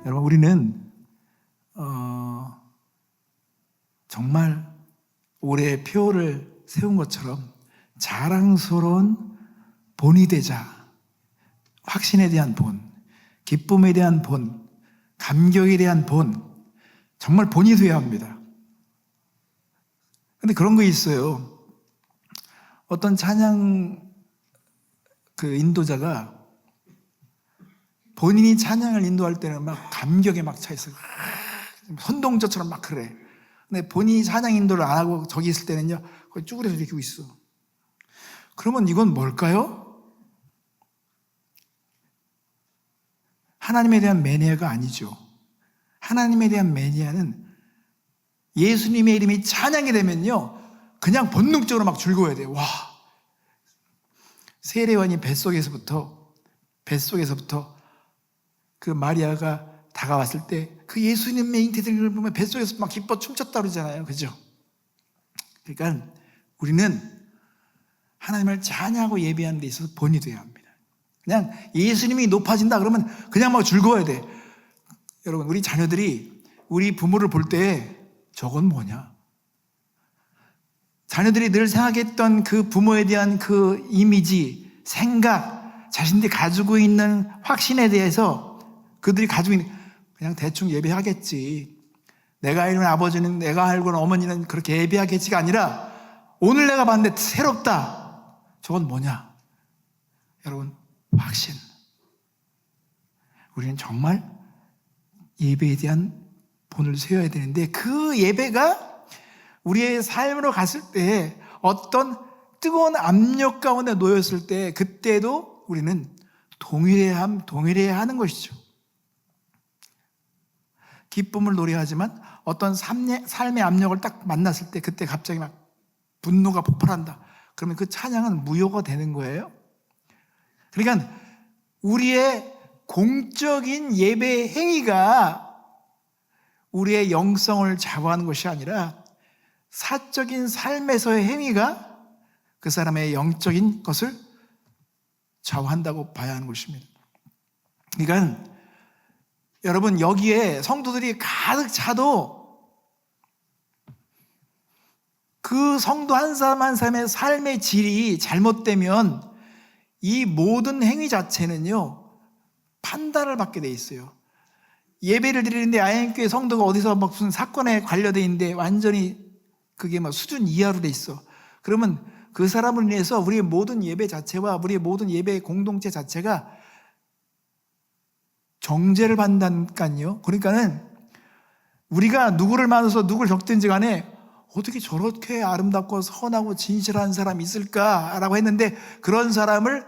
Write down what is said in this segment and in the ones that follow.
여러분, 우리는 정말 올해 표를 세운 것처럼 자랑스러운 본이 되자. 확신에 대한 본, 기쁨에 대한 본, 감격에 대한 본, 정말 본이 되어야 합니다. 근데 그런 거 있어요. 어떤 찬양 인도자가 본인이 찬양을 인도할 때는 막 감격에 막 차 있어요. 선동저처럼 막 그래. 근데 본인이 찬양 인도를 안 하고 저기 있을 때는요, 거기 쭈그려서 이렇게 있어. 그러면 이건 뭘까요? 하나님에 대한 매니아가 아니죠. 하나님에 대한 매니아는 예수님의 이름이 찬양이 되면요, 그냥 본능적으로 막 즐거워야 돼요. 와, 세례요한이 뱃속에서부터 그 마리아가 다가왔을 때 그 예수님의 잉태되는 걸 보면 뱃속에서 막 기뻐 춤췄다 그러잖아요. 그죠? 그러니까 우리는 하나님을 찬양하고 예배하는 데 있어서 본이 되어야 합니다. 그냥 예수님이 높아진다 그러면 그냥 막 즐거워야 돼. 여러분, 우리 자녀들이 우리 부모를 볼 때 저건 뭐냐? 자녀들이 늘 생각했던 그 부모에 대한 그 이미지, 생각, 자신들이 가지고 있는 확신에 대해서 그들이 가지고 있는, 그냥 대충 예배하겠지. 내가 알고는 아버지는, 내가 알고는 어머니는 그렇게 예배하겠지가 아니라 오늘 내가 봤는데 새롭다. 저건 뭐냐? 여러분, 확신. 우리는 정말 예배에 대한 본을 세워야 되는데 그 예배가 우리의 삶으로 갔을 때 어떤 뜨거운 압력 가운데 놓였을 때 그때도 우리는 동일해야 하는 것이죠. 기쁨을 노래하지만 어떤 삶의 압력을 딱 만났을 때 그때 갑자기 막 분노가 폭발한다. 그러면 그 찬양은 무효가 되는 거예요. 그러니까 우리의 공적인 예배 행위가 우리의 영성을 좌우하는 것이 아니라 사적인 삶에서의 행위가 그 사람의 영적인 것을 좌우한다고 봐야 하는 것입니다. 그러니까 여러분, 여기에 성도들이 가득 차도 그 성도 한 사람 한 사람의 삶의 질이 잘못되면 이 모든 행위 자체는요, 판단을 받게 돼 있어요. 예배를 드리는데 아행교회 성도가 어디서 막 무슨 사건에 관련돼 있는데 완전히 그게 막 수준 이하로 돼 있어. 그러면 그 사람을 인해서 우리의 모든 예배 자체와 우리의 모든 예배 공동체 자체가 정죄를 받는다니까요. 그러니까는 우리가 누구를 만나서 누구를 겪든지 간에 어떻게 저렇게 아름답고 선하고 진실한 사람이 있을까라고 했는데 그런 사람을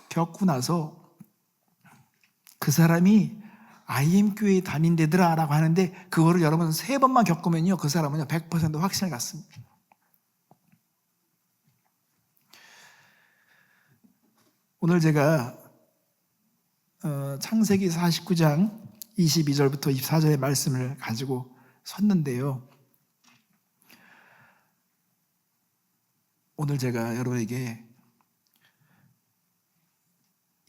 겪고 나서 그 사람이 IM교회에 다닌대더라 라고 하는데 그거를 여러분 3번만 겪으면요, 그 사람은요 100% 확신을 갖습니다. 오늘 제가 창세기 49장 22절부터 24절의 말씀을 가지고 섰는데요, 오늘 제가 여러분에게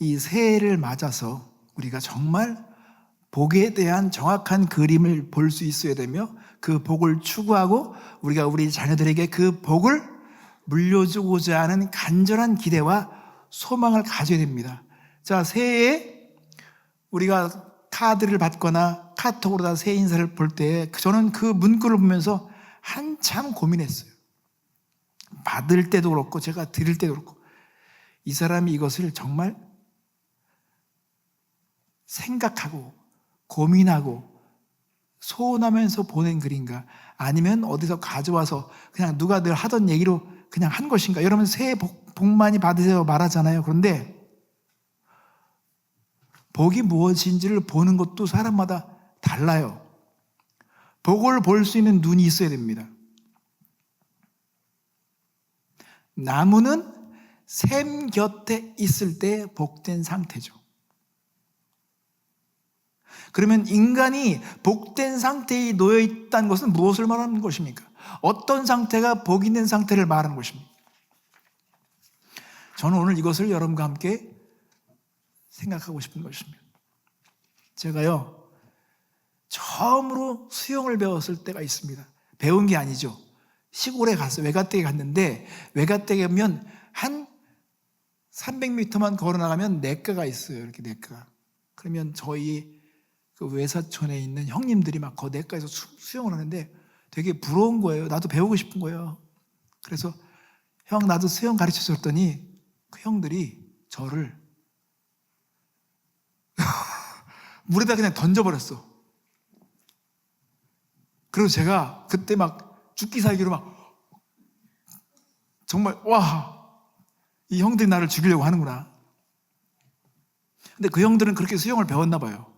이 새해를 맞아서 우리가 정말 복에 대한 정확한 그림을 볼 수 있어야 되며 그 복을 추구하고 우리가 우리 자녀들에게 그 복을 물려주고자 하는 간절한 기대와 소망을 가져야 됩니다. 자, 새해에 우리가 카드를 받거나 카톡으로 다 새해 인사를 볼 때 저는 그 문구를 보면서 한참 고민했어요. 받을 때도 그렇고 제가 드릴 때도 그렇고 이 사람이 이것을 정말 생각하고 고민하고 소원하면서 보낸 글인가, 아니면 어디서 가져와서 그냥 누가 늘 하던 얘기로 그냥 한 것인가. 여러분, 새해 복 많이 받으세요 말하잖아요. 그런데 복이 무엇인지를 보는 것도 사람마다 달라요. 복을 볼 수 있는 눈이 있어야 됩니다. 나무는 샘 곁에 있을 때 복된 상태죠. 그러면 인간이 복된 상태에 놓여 있다는 것은 무엇을 말하는 것입니까? 어떤 상태가 복 있는 상태를 말하는 것입니까? 저는 오늘 이것을 여러분과 함께 생각하고 싶은 것입니다. 제가요, 처음으로 수영을 배웠을 때가 있습니다. 배운 게 아니죠. 시골에 갔어요. 외가댁에 갔는데, 외가댁에 가면 한 300m만 걸어 나가면 냇가가 있어요. 이렇게 냇가. 그러면 저희 그 외사촌에 있는 형님들이 막 그 냇가에서 수영을 하는데 되게 부러운 거예요. 나도 배우고 싶은 거예요. 그래서 형, 나도 수영 가르쳐 줬더니 그 형들이 저를 물에다 그냥 던져버렸어. 그리고 제가 그때 막 죽기 살기로 막 정말 이 형들이 나를 죽이려고 하는구나. 근데 그 형들은 그렇게 수영을 배웠나 봐요.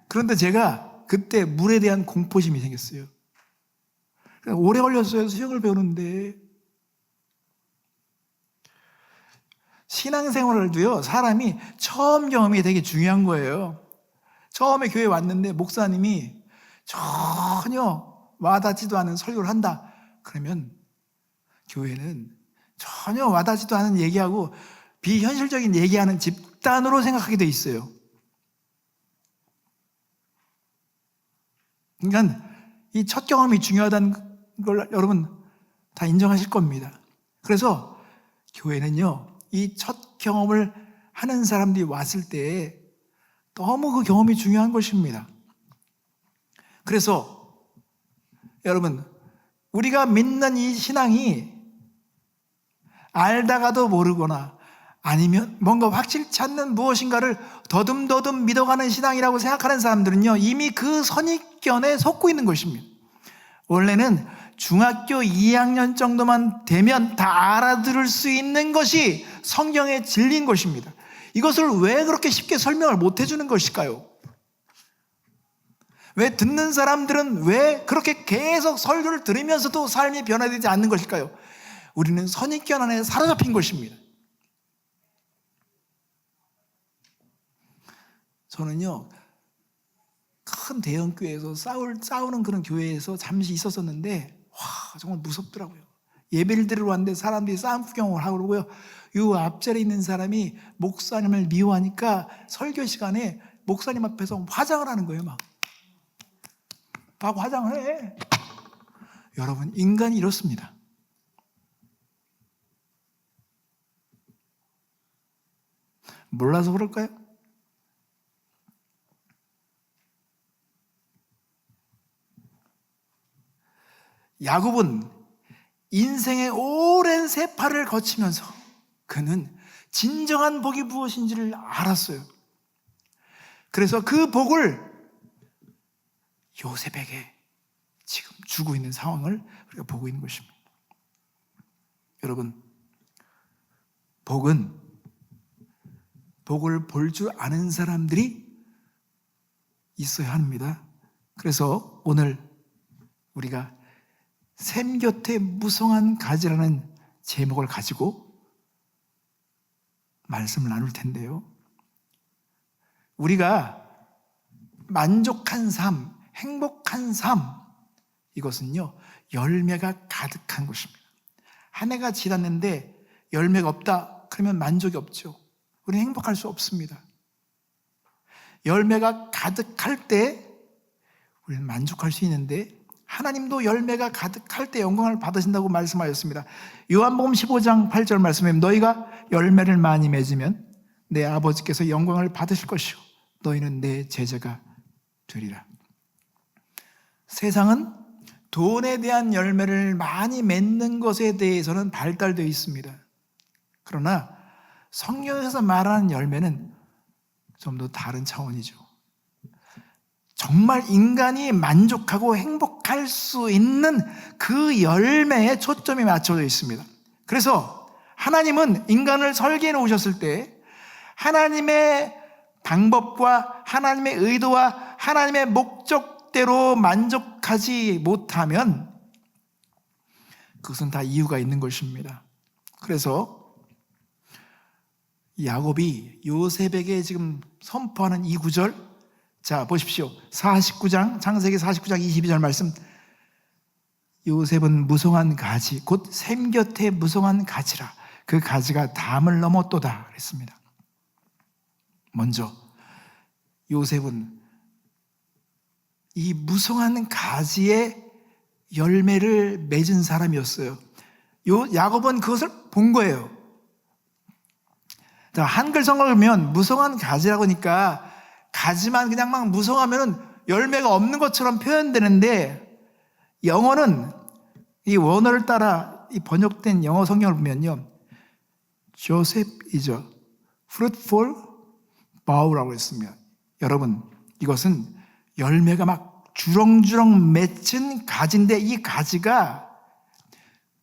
그런데 제가 그때 물에 대한 공포심이 생겼어요. 오래 걸렸어요, 수영을 배우는데. 신앙생활을도요, 사람이 처음 경험이 되게 중요한 거예요. 처음에 교회 왔는데 목사님이 전혀 와닿지도 않은 설교를 한다. 그러면 교회는 전혀 와닿지도 않은 얘기하고 비현실적인 얘기하는 집단으로 생각하게 돼 있어요. 그러니까 이 첫 경험이 중요하다는 걸 여러분 다 인정하실 겁니다. 그래서 교회는요, 이 첫 경험을 하는 사람들이 왔을 때 너무 그 경험이 중요한 것입니다. 그래서 여러분, 우리가 믿는 이 신앙이 알다가도 모르거나 아니면 뭔가 확실치 않는 무엇인가를 더듬더듬 믿어가는 신앙이라고 생각하는 사람들은요, 이미 그 선입견에 속고 있는 것입니다. 원래는 중학교 2학년 정도만 되면 다 알아들을 수 있는 것이 성경의 진리인 것입니다. 이것을 왜 그렇게 쉽게 설명을 못 해주는 것일까요? 왜 듣는 사람들은 왜 그렇게 계속 설교를 들으면서도 삶이 변화되지 않는 것일까요? 우리는 선입견 안에 사로잡힌 것입니다. 저는요, 큰 대형 교회에서 싸우는 그런 교회에서 잠시 있었었는데, 정말 무섭더라고요. 예배를 드리러 왔는데 사람들이 싸움 구경을 하고 그러고요. 이 앞자리에 있는 사람이 목사님을 미워하니까 설교 시간에 목사님 앞에서 화장을 하는 거예요. 막 화장을 해. 여러분, 인간이 이렇습니다. 몰라서 그럴까요? 야곱은 인생의 오랜 세파를 거치면서 그는 진정한 복이 무엇인지를 알았어요. 그래서 그 복을 요셉에게 지금 주고 있는 상황을 우리가 보고 있는 것입니다. 여러분, 복은 복을 볼 줄 아는 사람들이 있어야 합니다. 그래서 오늘 우리가 샘 곁에 무성한 가지라는 제목을 가지고 말씀을 나눌 텐데요, 우리가 만족한 삶, 행복한 삶, 이것은요 열매가 가득한 것입니다. 한 해가 지났는데 열매가 없다 그러면 만족이 없죠. 우리는 행복할 수 없습니다. 열매가 가득할 때 우리는 만족할 수 있는데, 하나님도 열매가 가득할 때 영광을 받으신다고 말씀하셨습니다. 요한복음 15장 8절 말씀에 너희가 열매를 많이 맺으면 내 아버지께서 영광을 받으실 것이요 너희는 내 제자가 되리라. 세상은 돈에 대한 열매를 많이 맺는 것에 대해서는 발달되어 있습니다. 그러나 성경에서 말하는 열매는 좀 더 다른 차원이죠. 정말 인간이 만족하고 행복할 수 있는 그 열매에 초점이 맞춰져 있습니다. 그래서 하나님은 인간을 설계해 놓으셨을 때 하나님의 방법과 하나님의 의도와 하나님의 목적대로 만족하지 못하면 그것은 다 이유가 있는 것입니다. 그래서 야곱이 요셉에게 지금 선포하는 이 구절, 자 보십시오. 49장, 창세기 49장 22절 말씀. 요셉은 무성한 가지, 곧 샘 곁에 무성한 가지라. 그 가지가 담을 넘었도다 그랬습니다. 먼저 요셉은 이 무성한 가지의 열매를 맺은 사람이었어요. 야곱은 그것을 본 거예요. 한글 성경을 보면 무성한 가지라고 하니까 가지만 그냥 막 무성하면 열매가 없는 것처럼 표현되는데, 영어는 이 원어를 따라 이 번역된 영어 성경을 보면요, Joseph is a fruitful bough라고 했습니다. 여러분, 이것은 열매가 막 주렁주렁 맺힌 가지인데, 이 가지가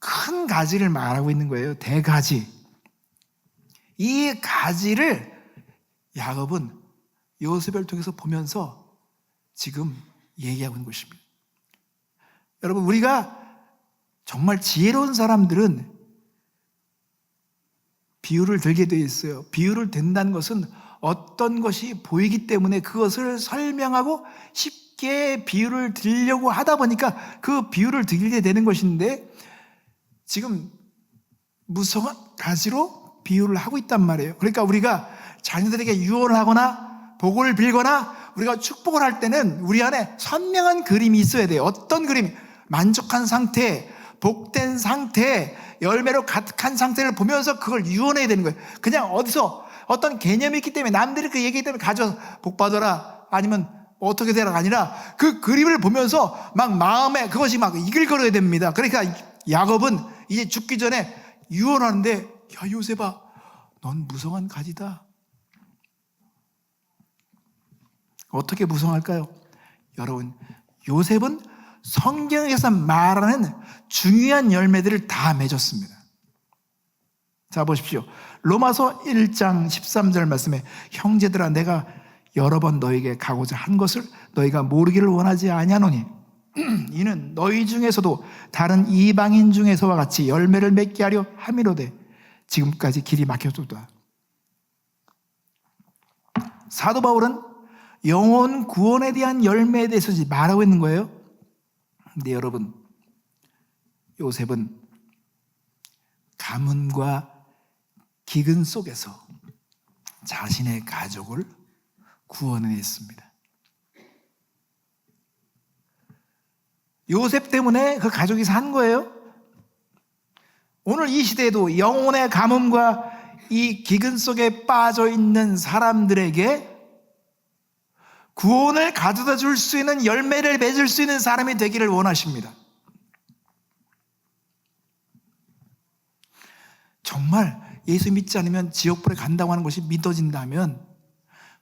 큰 가지를 말하고 있는 거예요. 대가지. 이 가지를 야곱은 요셉을 통해서 보면서 지금 얘기하고 있는 것입니다. 여러분, 우리가 정말 지혜로운 사람들은 비유를 들게 되어 있어요. 비유를 든다는 것은 어떤 것이 보이기 때문에 그것을 설명하고 쉽게 비유를 들려고 하다 보니까 그 비유를 들게 되는 것인데, 지금 무성한 가지로 비유를 하고 있단 말이에요. 그러니까 우리가 자녀들에게 유언을 하거나 복을 빌거나 우리가 축복을 할 때는 우리 안에 선명한 그림이 있어야 돼요. 어떤 그림? 만족한 상태, 복된 상태, 열매로 가득한 상태를 보면서 그걸 유언해야 되는 거예요. 그냥 어디서 어떤 개념이 있기 때문에, 남들이 그 얘기 때문에 가져서 복 받아라, 아니면 어떻게 되라가 아니라 그 그림을 보면서 막 마음에 그것이 막 이글거려야 됩니다. 그러니까 야곱은 이제 죽기 전에 유언하는데, 야 요셉아, 넌 무성한 가지다. 어떻게 무성할까요? 여러분, 요셉은 성경에서 말하는 중요한 열매들을 다 맺었습니다. 자, 보십시오. 로마서 1장 13절 말씀에, 형제들아, 내가 여러 번 너에게 가고자 한 것을 너희가 모르기를 원하지 아니하노니 이는 너희 중에서도 다른 이방인 중에서와 같이 열매를 맺게 하려 함이로되 지금까지 길이 막혀도다. 사도 바울은 영혼 구원에 대한 열매에 대해서 말하고 있는 거예요. 근데 여러분, 요셉은 가문과 기근 속에서 자신의 가족을 구원했습니다. 요셉 때문에 그 가족이 산 거예요. 오늘 이 시대에도 영혼의 가뭄과 이 기근 속에 빠져 있는 사람들에게 구원을 가져다 줄 수 있는 열매를 맺을 수 있는 사람이 되기를 원하십니다. 정말 예수 믿지 않으면 지옥불에 간다고 하는 것이 믿어진다면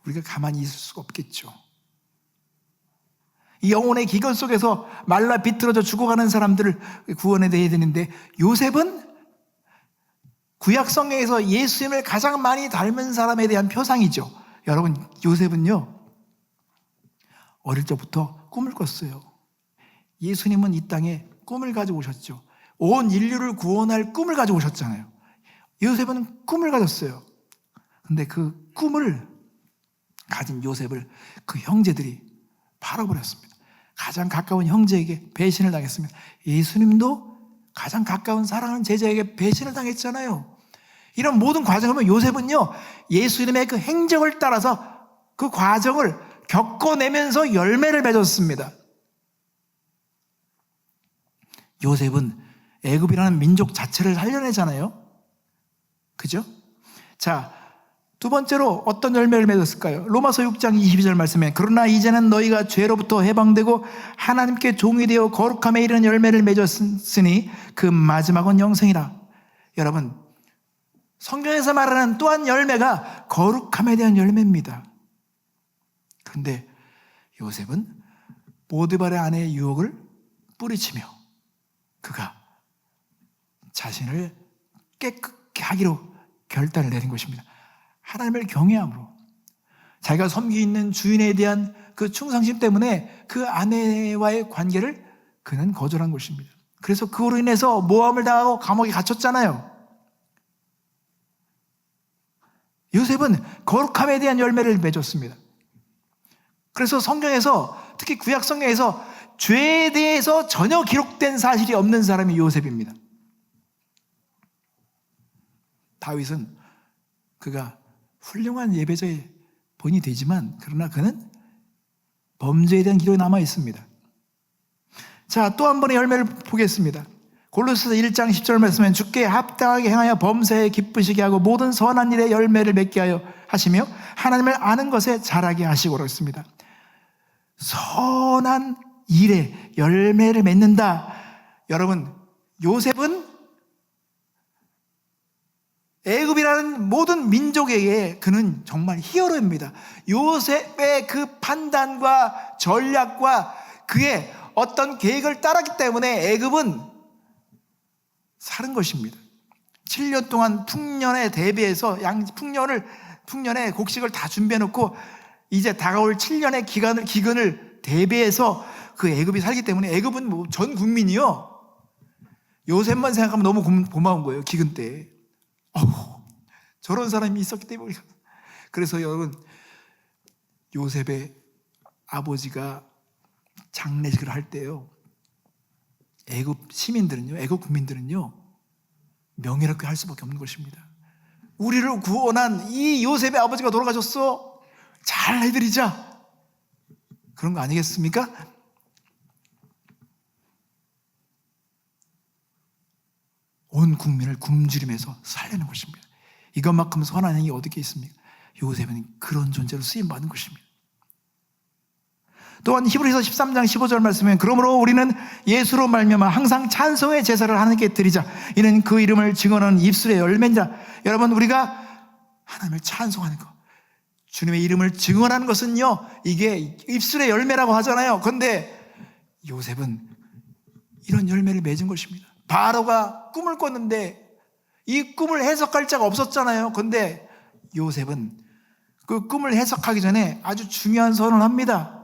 우리가 가만히 있을 수가 없겠죠. 이 영혼의 기근 속에서 말라 비틀어져 죽어가는 사람들을 구원해야 되는데, 요셉은 구약성경에서 예수님을 가장 많이 닮은 사람에 대한 표상이죠. 여러분, 요셉은요, 어릴 적부터 꿈을 꿨어요. 예수님은 이 땅에 꿈을 가지고 오셨죠. 온 인류를 구원할 꿈을 가지고 오셨잖아요. 요셉은 꿈을 가졌어요. 근데 그 꿈을 가진 요셉을 그 형제들이 팔아버렸습니다. 가장 가까운 형제에게 배신을 당했습니다. 예수님도 가장 가까운 사랑하는 제자에게 배신을 당했잖아요. 이런 모든 과정을 보면 요셉은요, 예수님의 그 행적을 따라서 그 과정을 겪어내면서 열매를 맺었습니다. 요셉은 애굽이라는 민족 자체를 살려내잖아요. 그죠? 자, 두 번째로 어떤 열매를 맺었을까요? 로마서 6장 22절 말씀에, 그러나 이제는 너희가 죄로부터 해방되고 하나님께 종이 되어 거룩함에 이르는 열매를 맺었으니 그 마지막은 영생이라. 여러분, 성경에서 말하는 또한 열매가 거룩함에 대한 열매입니다. 그런데 요셉은 보디발의 아내의 유혹을 뿌리치며 그가 자신을 깨끗게 하기로 결단을 내린 것입니다. 하나님을 경외함으로, 자기가 섬기고 있는 주인에 대한 그 충성심 때문에 그 아내와의 관계를 그는 거절한 것입니다. 그래서 그로 인해서 모함을 당하고 감옥에 갇혔잖아요. 요셉은 거룩함에 대한 열매를 맺었습니다. 그래서 성경에서, 특히 구약 성경에서 죄에 대해서 전혀 기록된 사실이 없는 사람이 요셉입니다. 다윗은 그가 훌륭한 예배자의 본인이 되지만 그러나 그는 범죄에 대한 기록이 남아 있습니다. 자, 또 한 번의 열매를 보겠습니다. 골로새서 1장 10절 말씀에 주께 합당하게 행하여 범사에 기쁘시게 하고 모든 선한 일에 열매를 맺게 하여 하시며 하나님을 아는 것에 자라게 하시고 그렇습니다. 선한 일에 열매를 맺는다. 여러분, 요셉은 애굽이라는 모든 민족에게 그는 정말 히어로입니다. 요셉의 그 판단과 전략과 그의 어떤 계획을 따랐기 때문에 애굽은 사는 것입니다. 7년 동안 풍년에 대비해서 풍년에 곡식을 다 준비해 놓고 이제 다가올 7년의 기근을 대비해서 그 애굽이 살기 때문에 애굽은 뭐 전 국민이요. 요셉만 생각하면 너무 고마운 거예요. 기근 때. 저런 사람이 있었기 때문에. 그래서 여러분, 요셉의 아버지가 장례식을 할 때요, 애굽 시민들은요, 애굽 국민들은요, 명예롭게 할 수밖에 없는 것입니다. 우리를 구원한 이 요셉의 아버지가 돌아가셨어. 잘 해드리자. 그런 거 아니겠습니까? 온 국민을 굶주림에서 살리는 것입니다. 이것만큼 선한 행위 어디에 있습니까? 요셉은 그런 존재로 쓰임받은 것입니다. 또한 히브리서 13장 15절 말씀에 그러므로 우리는 예수로 말미암아 항상 찬송의 제사를 하나님께 드리자. 이는 그 이름을 증언하는 입술의 열매니라. 여러분, 우리가 하나님을 찬송하는 것, 주님의 이름을 증언하는 것은요, 이게 입술의 열매라고 하잖아요. 그런데 요셉은 이런 열매를 맺은 것입니다. 바로가 꿈을 꿨는데 이 꿈을 해석할 자가 없었잖아요. 그런데 요셉은 그 꿈을 해석하기 전에 아주 중요한 선언을 합니다.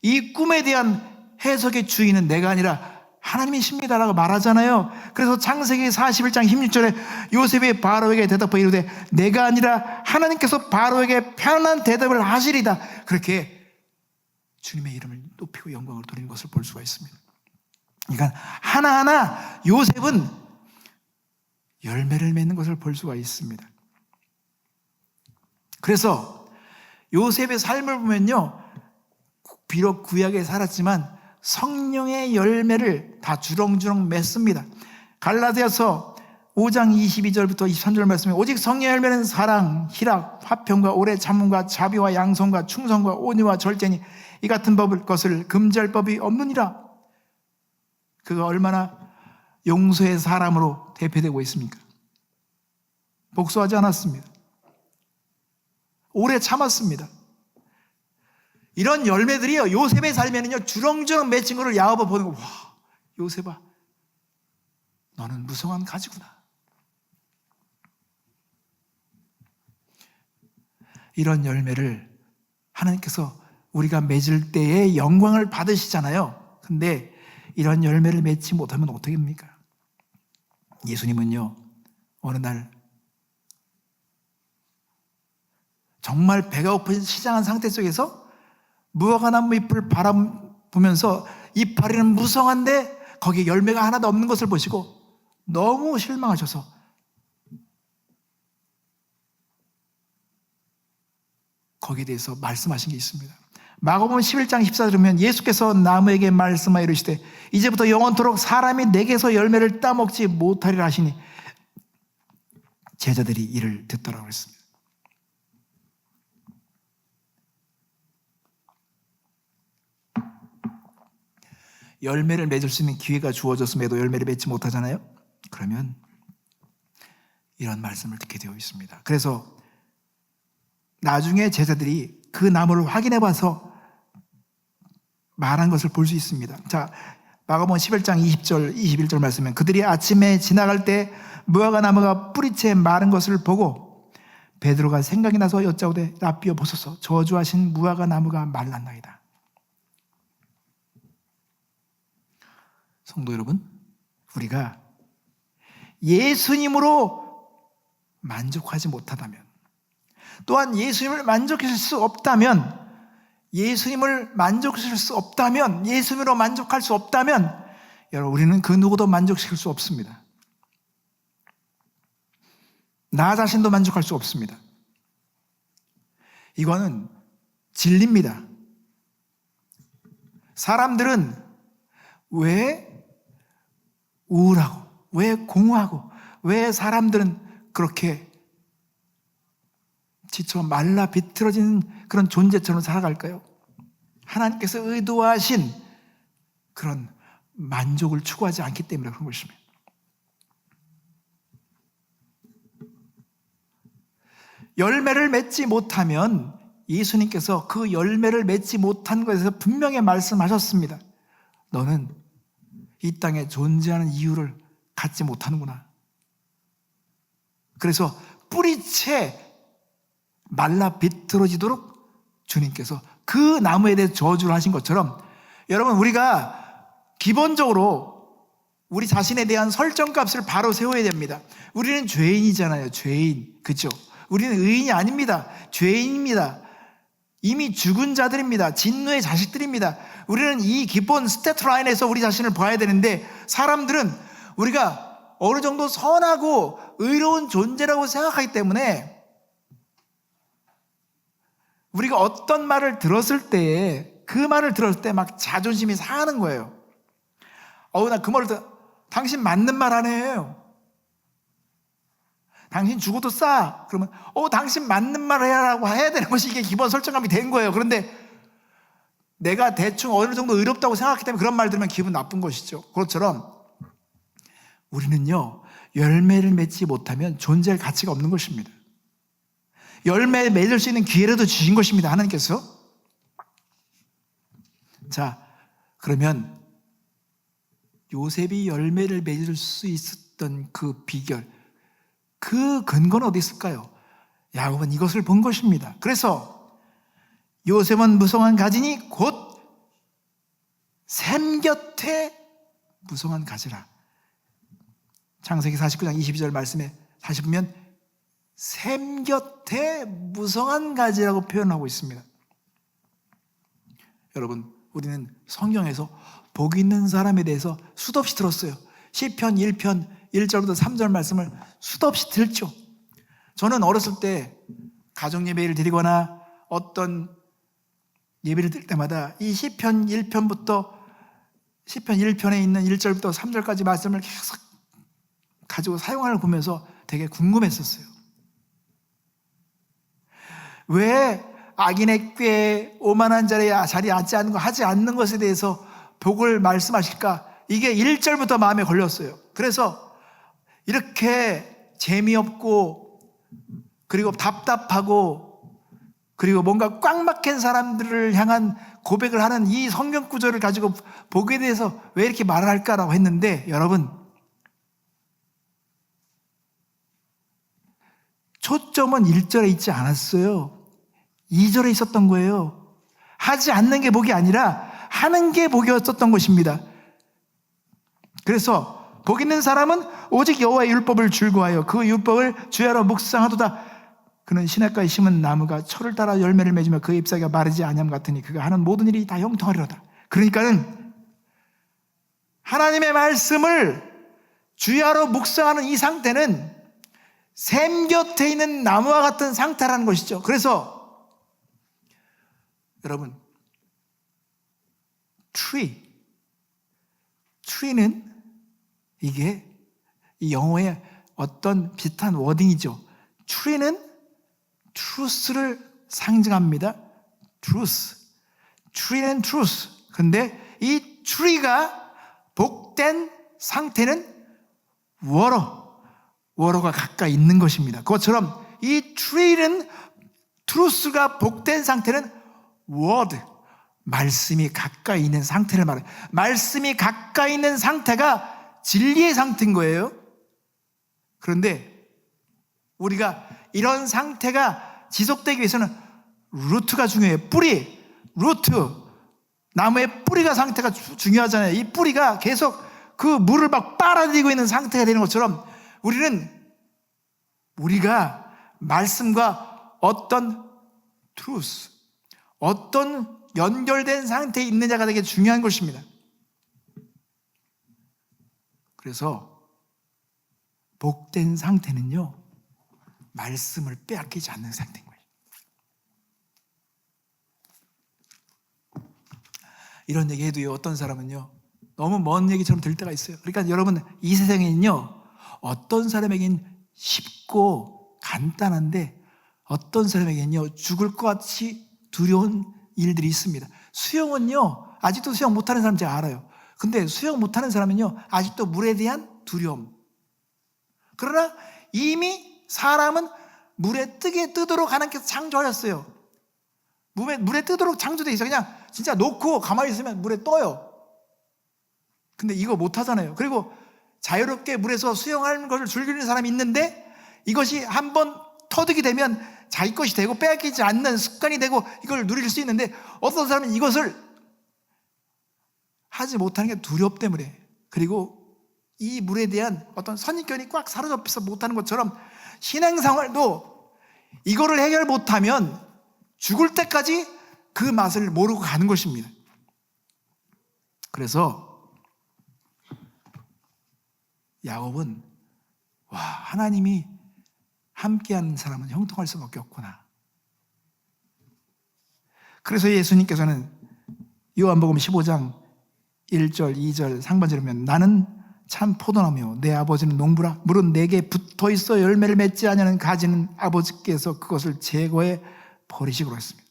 이 꿈에 대한 해석의 주인은 내가 아니라 하나님이십니다라고 말하잖아요. 그래서 창세기 41장 16절에 요셉이 바로에게 대답하여 이르되 내가 아니라 하나님께서 바로에게 편안한 대답을 하시리다. 그렇게 주님의 이름을 높이고 영광을 돌리는 것을 볼 수가 있습니다. 그러니까 하나하나 요셉은 열매를 맺는 것을 볼 수가 있습니다. 그래서 요셉의 삶을 보면요, 비록 구약에 살았지만 성령의 열매를 다 주렁주렁 맺습니다. 갈라디아서 5장 22절부터 23절 말씀에 오직 성령의 열매는 사랑, 희락, 화평과 오래 참음과 자비와 양성과 충성과 온유와 절제니 이 같은 것을 금지할 법이 없느니라. 그가 얼마나 용서의 사람으로 대표되고 있습니까? 복수하지 않았습니다. 오래 참았습니다. 이런 열매들이요, 요셉의 삶에는요, 주렁주렁 맺힌 거를 야곱아 보는 거, 와, 요셉아, 너는 무성한 가지구나. 이런 열매를 하나님께서 우리가 맺을 때에 영광을 받으시잖아요. 근데 이런 열매를 맺지 못하면 어떻게 합니까? 예수님은요, 어느 날 정말 배가 고픈 시장한 상태 속에서 무화과나무 잎을 바라보면서 이파리는 무성한데 거기에 열매가 하나도 없는 것을 보시고 너무 실망하셔서 거기에 대해서 말씀하신 게 있습니다. 마가복음 11장 14절에 보면 예수께서 나무에게 말씀하여 이르시되 이제부터 영원토록 사람이 내게서 열매를 따먹지 못하리라 하시니 제자들이 이를 듣더라고 했습니다. 열매를 맺을 수 있는 기회가 주어졌음에도 열매를 맺지 못하잖아요. 그러면 이런 말씀을 듣게 되어 있습니다. 그래서 나중에 제자들이 그 나무를 확인해 봐서 말한 것을 볼 수 있습니다. 자, 마가복음 11장 20절 21절 말씀은 그들이 아침에 지나갈 때 무화과 나무가 뿌리채 마른 것을 보고 베드로가 생각이 나서 여짜오되 라삐여 보소서 저주하신 무화과 나무가 말랐나이다. 성도 여러분, 우리가 예수님으로 만족하지 못하다면, 또한 예수님을 만족시킬 수 없다면, 예수님으로 만족할 수 없다면, 여러분, 우리는 그 누구도 만족시킬 수 없습니다. 나 자신도 만족할 수 없습니다. 이거는 진리입니다. 사람들은 왜 우울하고, 왜 공허하고, 왜 사람들은 그렇게 지쳐 말라 비틀어진 그런 존재처럼 살아갈까요? 하나님께서 의도하신 그런 만족을 추구하지 않기 때문에 그런 것입니다. 열매를 맺지 못하면 예수님께서 그 열매를 맺지 못한 것에서 분명히 말씀하셨습니다. 너는 이 땅에 존재하는 이유를 갖지 못하는구나. 그래서 뿌리채 말라 비틀어지도록 주님께서 그 나무에 대해 저주를 하신 것처럼, 여러분, 우리가 기본적으로 우리 자신에 대한 설정값을 바로 세워야 됩니다. 우리는 죄인이잖아요. 죄인. 그렇죠? 우리는 의인이 아닙니다. 죄인입니다. 이미 죽은 자들입니다. 진노의 자식들입니다. 우리는 이 기본 스태트 라인에서 우리 자신을 봐야 되는데, 사람들은 우리가 어느 정도 선하고 의로운 존재라고 생각하기 때문에 우리가 어떤 말을 들었을 때, 그 말을 들었을 때 막 자존심이 상하는 거예요. 나 그 말을 당신 맞는 말 안 해요. 당신 죽어도 싸. 그러면 당신 맞는 말 해야 되는 것이 이게 기본 설정감이 된 거예요. 그런데 내가 대충 어느 정도 의롭다고 생각하기 때문에 그런 말 들으면 기분 나쁜 것이죠. 그것처럼 우리는요, 열매를 맺지 못하면 존재할 가치가 없는 것입니다. 열매 맺을 수 있는 기회라도 주신 것입니다, 하나님께서. 자, 그러면 요셉이 열매를 맺을 수 있었던 그 비결, 그 근거는 어디 있을까요? 야곱은 이것을 본 것입니다. 그래서 요셉은 무성한 가지니 곧 샘 곁에 무성한 가지라. 창세기 49장 22절 말씀에 다시 보면 샘 곁에 무성한 가지라고 표현하고 있습니다. 여러분, 우리는 성경에서 복 있는 사람에 대해서 수도 없이 들었어요. 시편 1편 1절부터 3절 말씀을 수도 없이 들죠. 저는 어렸을 때 가정 예배를 드리거나 어떤 예배를 드릴 때마다 이 시편 1편부터 시편 1편에 있는 1절부터 3절까지 말씀을 계속 가지고 사용하는 걸 보면서 되게 궁금했었어요. 왜 악인의 꾀에 오만한 자리에 앉지 않는 거, 하지 않는 것에 대해서 복을 말씀하실까? 이게 1절부터 마음에 걸렸어요. 그래서 이렇게 재미없고 그리고 답답하고 그리고 뭔가 꽉 막힌 사람들을 향한 고백을 하는 이 성경 구절을 가지고 복에 대해서 왜 이렇게 말을 할까라고 했는데, 여러분, 초점은 1절에 있지 않았어요. 2절에 있었던 거예요. 하지 않는 게 복이 아니라 하는 게 복이었었던 것입니다. 그래서 복 있는 사람은 오직 여호와의 율법을 즐거워하여 그 율법을 주야로 묵상하도다. 그는 시냇가에 심은 나무가 철을 따라 열매를 맺으며 그 잎사귀가 마르지 아니함 같으니 그가 하는 모든 일이 다 형통하리로다. 그러니까는 하나님의 말씀을 주야로 묵상하는 이 상태는 샘 곁에 있는 나무와 같은 상태라는 것이죠. 그래서 여러분, tree는 이게 이 영어의 어떤 비슷한 워딩이죠. tree는 truth를 상징합니다. tree and truth. 근데 이 tree가 복된 상태는 워러가 가까이 있는 것입니다. 그것처럼 이 tree는 truth가 복된 상태는 word, 말씀이 가까이 있는 상태를 말해요. 말씀이 가까이 있는 상태가 진리의 상태인 거예요. 그런데 우리가 이런 상태가 지속되기 위해서는 루트가 중요해요. 루트. 나무의 뿌리가 상태가 중요하잖아요. 이 뿌리가 계속 그 물을 막 빨아들이고 있는 상태가 되는 것처럼 우리가 말씀과 어떤 truth, 어떤 연결된 상태에 있느냐가 되게 중요한 것입니다. 그래서 복된 상태는요, 말씀을 빼앗기지 않는 상태인 거예요. 이런 얘기 해도요, 어떤 사람은요, 너무 먼 얘기처럼 들 때가 있어요. 그러니까 여러분, 이 세상에는요, 어떤 사람에겐 쉽고 간단한데 어떤 사람에게는요, 죽을 것 같이 두려운 일들이 있습니다. 수영은요, 아직도 수영 못하는 사람 제가 알아요. 근데 수영 못하는 사람은요, 아직도 물에 대한 두려움. 그러나 이미 사람은 물에 뜨도록 하나님께서 창조하셨어요. 물에 뜨도록 창조되어 있어요. 그냥 진짜 놓고 가만히 있으면 물에 떠요. 근데 이거 못하잖아요. 그리고 자유롭게 물에서 수영하는 것을 즐기는 사람이 있는데 이것이 한번 터득이 되면 자기 것이 되고 빼앗기지 않는 습관이 되고 이걸 누릴 수 있는데 어떤 사람은 이것을 하지 못하는 게 두렵기 때문에, 그리고 이 물에 대한 어떤 선입견이 꽉 사로잡혀서 못하는 것처럼 신앙생활도 이거를 해결 못하면 죽을 때까지 그 맛을 모르고 가는 것입니다. 그래서 야곱은 하나님이 함께하는 사람은 형통할 수밖에 없구나. 그래서 예수님께서는 요한복음 15장 1절, 2절 상반절에 보면 나는 참 포도나무요 내 아버지는 농부라. 물은 내게 붙어있어 열매를 맺지 아니하는 가지는 아버지께서 그것을 제거해 버리시고 했습니다.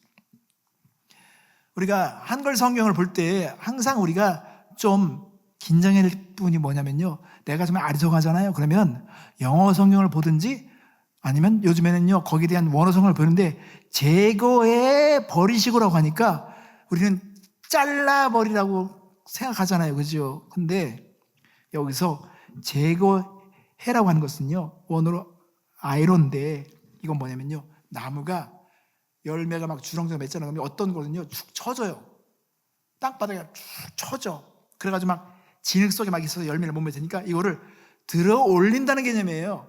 우리가 한글 성경을 볼 때 항상 우리가 좀 긴장해야 될 부분이 뭐냐면요, 내가 정말 아리송하잖아요. 그러면 영어 성경을 보든지 아니면 요즘에는요 거기에 대한 원어 성경을 보는데 제거해 버리시고라고 하니까 우리는 잘라버리라고 생각하잖아요. 그죠? 근데 여기서 제거해라고 하는 것은요, 원어로 아이론인데 이건 뭐냐면요, 나무가 열매가 막 주렁주렁 맺잖아요. 그러면 어떤 거는요 축 처져요. 땅바닥에 축 처져. 그래가지고 막 진흙 속에 막 있어서 열매를 못 맺으니까 이거를 들어 올린다는 개념이에요.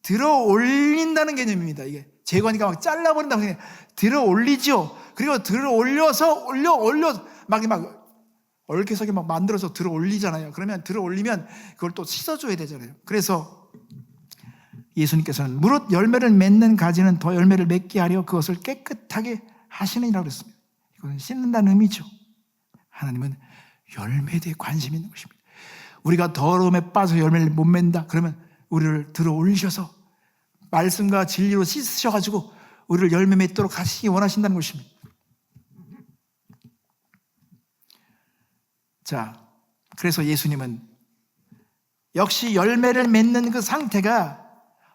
들어 올린다는 개념입니다. 이게 제거하니까 막 잘라버린다고 생각해요. 들어 올리죠. 그리고 들어 올려서 올려 막 얼개석에 막 만들어서 들어 올리잖아요. 그러면 들어 올리면 그걸 또 씻어줘야 되잖아요. 그래서 예수님께서는 무릇 열매를 맺는 가지는 더 열매를 맺게 하려 그것을 깨끗하게 하시느니라고 그랬습니다. 이것은 씻는다는 의미죠. 하나님은 열매에 대해 관심이 있는 것입니다. 우리가 더러움에 빠져 열매를 못 맺는다 그러면 우리를 들어 올리셔서 말씀과 진리로 씻으셔가지고 우리를 열매 맺도록 하시기 원하신다는 것입니다. 자, 그래서 예수님은 역시 열매를 맺는 그 상태가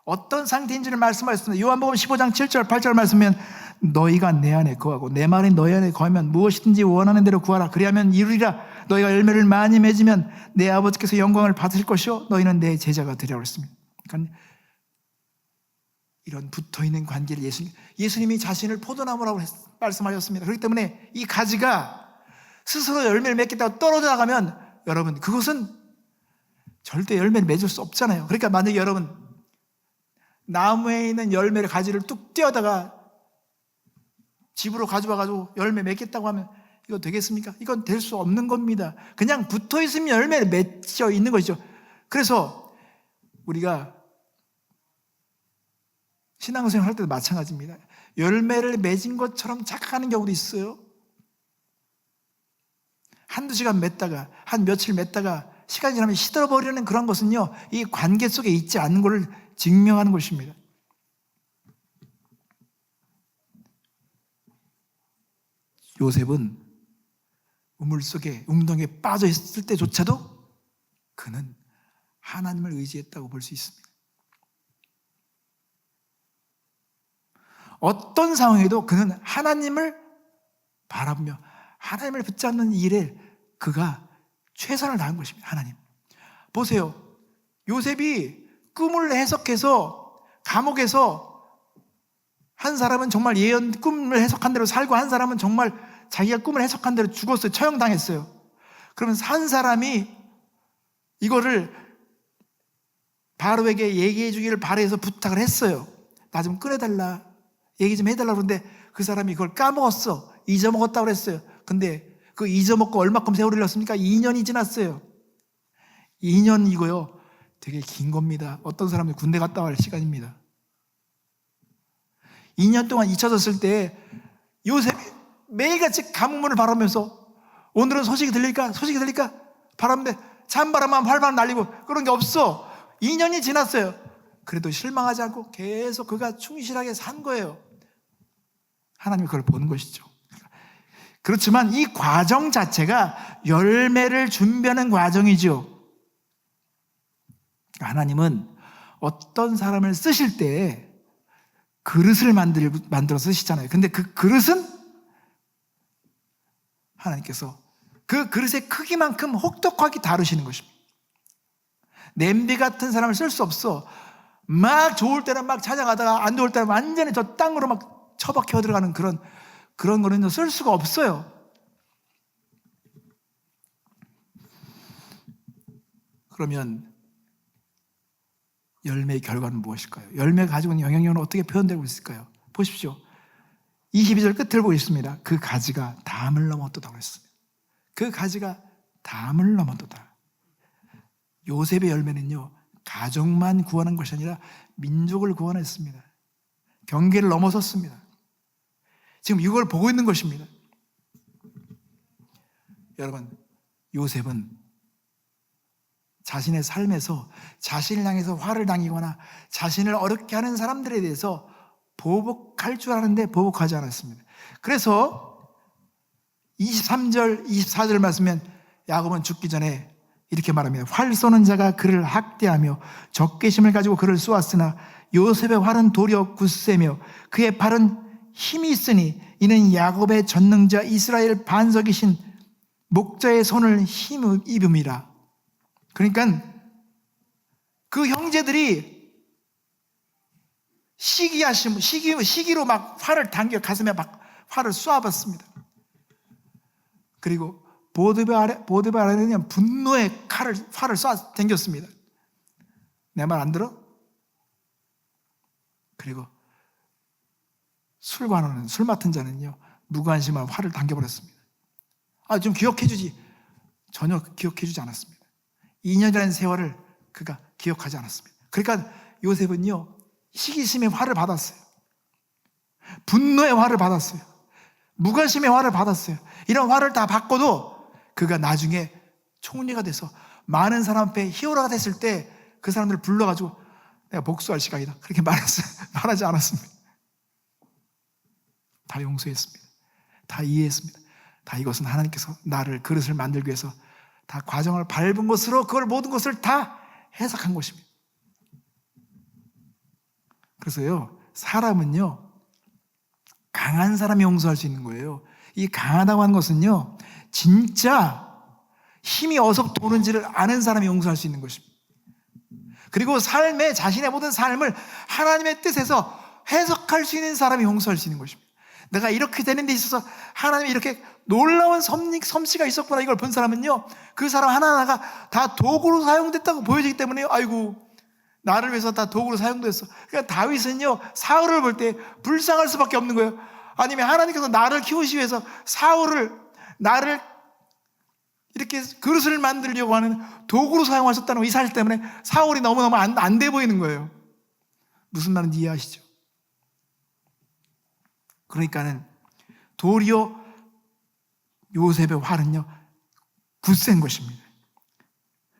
어떤 상태인지를 말씀하셨습니다. 요한복음 15장 7절 8절 말씀하면 너희가 내 안에 거하고 내 말이 너희 안에 거하면 무엇이든지 원하는 대로 구하라. 그리하면 이루리라. 너희가 열매를 많이 맺으면 내 아버지께서 영광을 받으실 것이요 너희는 내 제자가 되리라고 했습니다. 그러니까 이런 붙어있는 관계를 예수님이 자신을 포도나무라고 말씀하셨습니다. 그렇기 때문에 이 가지가 스스로 열매를 맺겠다고 떨어져 나가면 여러분 그것은 절대 열매를 맺을 수 없잖아요. 그러니까 만약에 여러분 나무에 있는 열매를 가지를 뚝 떼어다가 집으로 가져와가지고 열매 맺겠다고 하면 이거 되겠습니까? 이건 될 수 없는 겁니다. 그냥 붙어있으면 열매를 맺혀 있는 것이죠. 그래서 우리가 신앙생활 할 때도 마찬가지입니다. 열매를 맺은 것처럼 착각하는 경우도 있어요. 한두 시간 맺다가 한 며칠 맺다가 시간이 지나면 시들어버리는 그런 것은요 이 관계 속에 있지 않는 것을 증명하는 것입니다. 요셉은 우물 속에 웅덩이에 빠져 있을 때조차도 그는 하나님을 의지했다고 볼 수 있습니다. 어떤 상황에도 그는 하나님을 바라보며 하나님을 붙잡는 일에 그가 최선을 다한 것입니다. 하나님 보세요. 요셉이 꿈을 해석해서 감옥에서 한 사람은 정말 꿈을 해석한 대로 살고 한 사람은 정말 자기가 꿈을 해석한 대로 죽었어요. 처형당했어요. 그러면 한 사람이 이거를 바로에게 얘기해 주기를 바라해서 부탁을 했어요. 나 좀 꺼내달라, 얘기 좀 해달라. 그런데 그 사람이 그걸 까먹었어. 잊어먹었다고 그랬어요. 근데 그 잊어먹고 얼마큼 세월이 흘렀습니까? 2년이 지났어요. 2년이고요 되게 긴 겁니다. 어떤 사람이 군대 갔다 올 시간입니다. 2년 동안 잊혀졌을 때 요셉이 매일같이 감문을 바라면서 오늘은 소식이 들릴까? 소식이 들릴까? 바람인데 찬바람만 활발 날리고 그런 게 없어. 2년이 지났어요. 그래도 실망하지 않고 계속 그가 충실하게 산 거예요. 하나님이 그걸 보는 것이죠. 그렇지만 이 과정 자체가 열매를 준비하는 과정이죠. 하나님은 어떤 사람을 쓰실 때 그릇을 만들어 쓰시잖아요. 근데 그 그릇은 하나님께서 그 그릇의 크기만큼 혹독하게 다루시는 것입니다. 냄비 같은 사람을 쓸 수 없어. 막 좋을 때는 막 찾아가다가 안 좋을 때는 완전히 저 땅으로 막 처박혀 들어가는 그런 거는 쓸 수가 없어요. 그러면 열매의 결과는 무엇일까요? 열매가 가지고 있는 영향력은 어떻게 표현되고 있을까요? 보십시오. 22절 끝을 보겠습니다. 그 가지가 담을 넘었도다 그랬습니다. 그 가지가 담을 넘었도다. 요셉의 열매는요, 가족만 구원한 것이 아니라 민족을 구원했습니다. 경계를 넘어섰습니다. 지금 이걸 보고 있는 것입니다. 여러분, 요셉은 자신의 삶에서 자신을 향해서 화를 당기거나 자신을 어렵게 하는 사람들에 대해서 보복할 줄 아는데 보복하지 않았습니다. 그래서 23절, 24절 말씀은 야곱은 죽기 전에 이렇게 말합니다. 활 쏘는 자가 그를 학대하며 적개심을 가지고 그를 쏘았으나 요셉의 활은 도리어 굳세며 그의 팔은 힘이 있으니 이는 야곱의 전능자 이스라엘 반석이신 목자의 손을 힘입음이라. 그러니까 그 형제들이 시기로 막 활을 당겨 가슴에 막 활을 쏘아봤습니다. 그리고 보드베아라는 분노의 활을 쏴 당겼습니다. 내 말 안 들어? 그리고 술 맡은 자는요, 무관심한 활을 당겨버렸습니다. 좀 기억해주지. 전혀 기억해주지 않았습니다. 2년이라는 세월을 그가 기억하지 않았습니다. 그러니까 요셉은요, 시기심의 화를 받았어요. 분노의 화를 받았어요. 무관심의 화를 받았어요. 이런 화를 다 받고도 그가 나중에 총리가 돼서 많은 사람 앞에 히어로가 됐을 때 그 사람들을 불러가지고 내가 복수할 시간이다, 그렇게 말하지 않았습니다. 다 용서했습니다. 다 이해했습니다. 다 이것은 하나님께서 나를 그릇을 만들기 위해서 다 과정을 밟은 것으로 그걸 모든 것을 다 해석한 것입니다. 그래서요, 사람은요, 강한 사람이 용서할 수 있는 거예요. 이 강하다고 하는 것은요, 진짜 힘이 어디서 도는지를 아는 사람이 용서할 수 있는 것입니다. 그리고 자신의 모든 삶을 하나님의 뜻에서 해석할 수 있는 사람이 용서할 수 있는 것입니다. 내가 이렇게 되는 데 있어서 하나님이 이렇게 놀라운 솜씨가 있었구나, 이걸 본 사람은요, 그 사람 하나하나가 다 도구로 사용됐다고 보여지기 때문에 아이고, 나를 위해서 다 도구로 사용됐어. 그러니까 다윗은요, 사울을 볼 때 불쌍할 수밖에 없는 거예요. 아니면 하나님께서 나를 키우시기 위해서 나를 이렇게 그릇을 만들려고 하는 도구로 사용하셨다는 이 사실 때문에 사울이 너무너무 안 돼 보이는 거예요. 무슨 말인지 이해하시죠? 그러니까는 도리어 요셉의 활은요, 굳센 것입니다.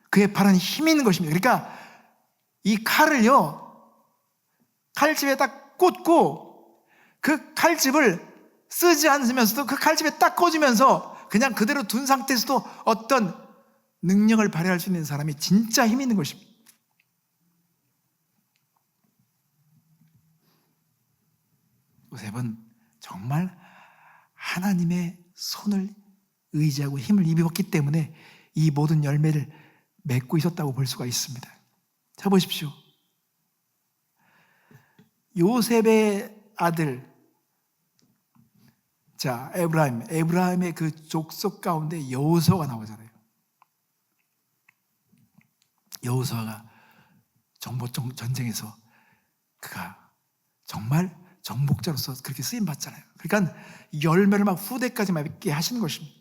그의 팔은 힘 있는 것입니다. 그러니까 이 칼을요, 칼집에 딱 꽂고 그 칼집을 쓰지 않으면서도 그 칼집에 딱 꽂으면서 그냥 그대로 둔 상태에서도 어떤 능력을 발휘할 수 있는 사람이 진짜 힘 있는 것입니다. 요셉은 정말 하나님의 손을 의지하고 힘을 입었기 때문에 이 모든 열매를 맺고 있었다고 볼 수가 있습니다. 자, 보십시오. 요셉의 아들, 자, 에브라임의 그 족속 가운데 여호수아가 나오잖아요. 여호수아가 정복 전쟁에서 그가 정말 정복자로서 그렇게 쓰임 받잖아요. 그러니까 열매를 막 후대까지 맺게 하시는 것입니다.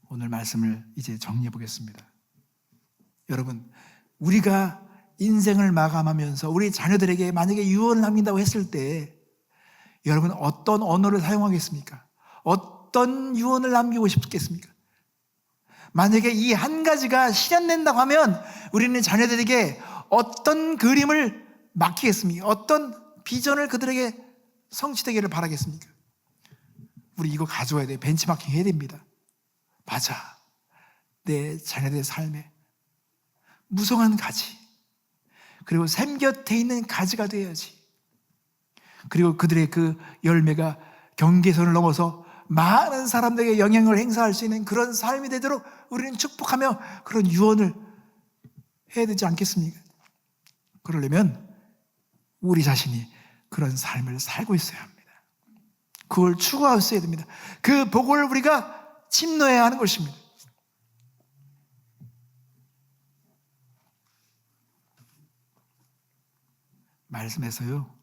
오늘 말씀을 이제 정리해 보겠습니다. 여러분, 우리가 인생을 마감하면서 우리 자녀들에게 만약에 유언을 남긴다고 했을 때 여러분 어떤 언어를 사용하겠습니까? 어떤 유언을 남기고 싶겠습니까? 만약에 이 한 가지가 실현된다고 하면 우리는 자녀들에게 어떤 그림을 맡기겠습니까? 어떤 비전을 그들에게 성취되기를 바라겠습니까? 우리 이거 가져와야 돼요. 벤치마킹 해야 됩니다. 맞아. 내 자녀들의 삶에 무성한 가지, 그리고 샘 곁에 있는 가지가 되어야지. 그리고 그들의 그 열매가 경계선을 넘어서 많은 사람들에게 영향을 행사할 수 있는 그런 삶이 되도록 우리는 축복하며 그런 유언을 해야 되지 않겠습니까? 그러려면 우리 자신이 그런 삶을 살고 있어야 합니다. 그걸 추구하고 있어야 됩니다. 그 복을 우리가 침노해야 하는 것입니다. 말씀에서요,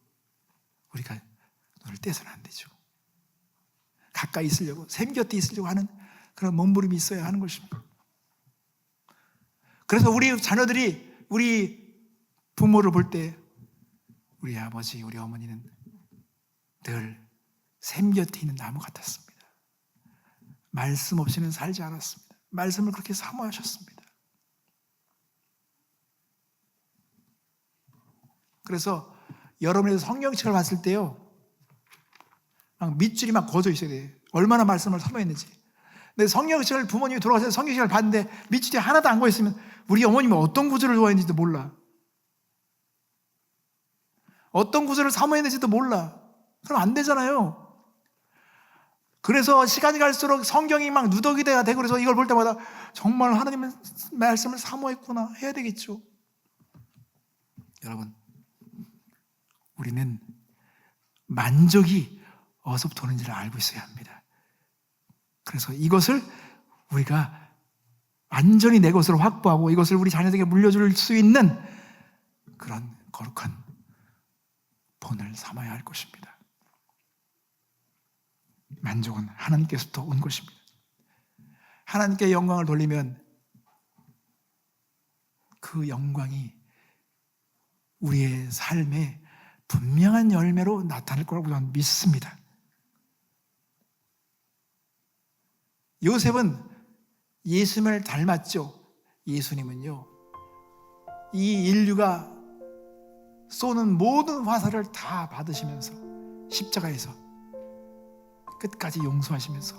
우리가 눈을 떼서는 안 되죠. 가까이 있으려고, 샘 곁에 있으려고 하는 그런 몸부림이 있어야 하는 것입니다. 그래서 우리 자녀들이 우리 부모를 볼 때 우리 아버지, 우리 어머니는 늘 샘 곁에 있는 나무 같았습니다. 말씀 없이는 살지 않았습니다. 말씀을 그렇게 사모하셨습니다. 그래서 여러분의 성경책을 봤을 때요, 막 밑줄이 막 그어져 있어야 돼요. 얼마나 말씀을 사모했는지. 근데 성경책을 부모님이 돌아가서 성경책을 봤는데 밑줄이 하나도 안 그어있으면 우리 어머님이 어떤 구절을 좋아했는지도 몰라. 어떤 구절을 사모했는지도 몰라. 그럼 안 되잖아요. 그래서 시간이 갈수록 성경이 막 누더기가 되고, 그래서 이걸 볼 때마다 정말 하나님의 말씀을 사모했구나 해야 되겠죠. 여러분, 우리는 만족이 어디서부터 오는지를 알고 있어야 합니다. 그래서 이것을 우리가 완전히 내 것으로 확보하고 이것을 우리 자녀들에게 물려줄 수 있는 그런 거룩한 본을 삼아야 할 것입니다. 만족은 하나님께서부터 온 것입니다. 하나님께 영광을 돌리면 그 영광이 우리의 삶에 분명한 열매로 나타날 거라고 저는 믿습니다. 요셉은 예수님을 닮았죠. 예수님은요, 이 인류가 쏘는 모든 화살을 다 받으시면서 십자가에서 끝까지 용서하시면서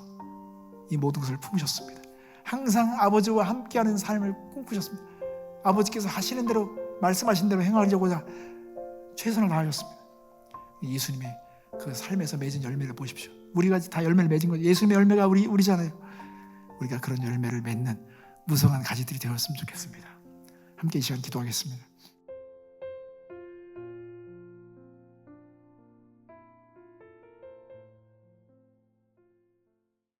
이 모든 것을 품으셨습니다. 항상 아버지와 함께하는 삶을 꿈꾸셨습니다. 아버지께서 하시는 대로, 말씀하신 대로 행하려고자 최선을 다하셨습니다. 예수님의 그 삶에서 맺은 열매를 보십시오. 우리가 다 열매를 맺은 거죠. 예수님의 열매가 우리잖아요. 우리가 그런 열매를 맺는 무성한 가지들이 되었으면 좋겠습니다. 함께 이 시간 기도하겠습니다.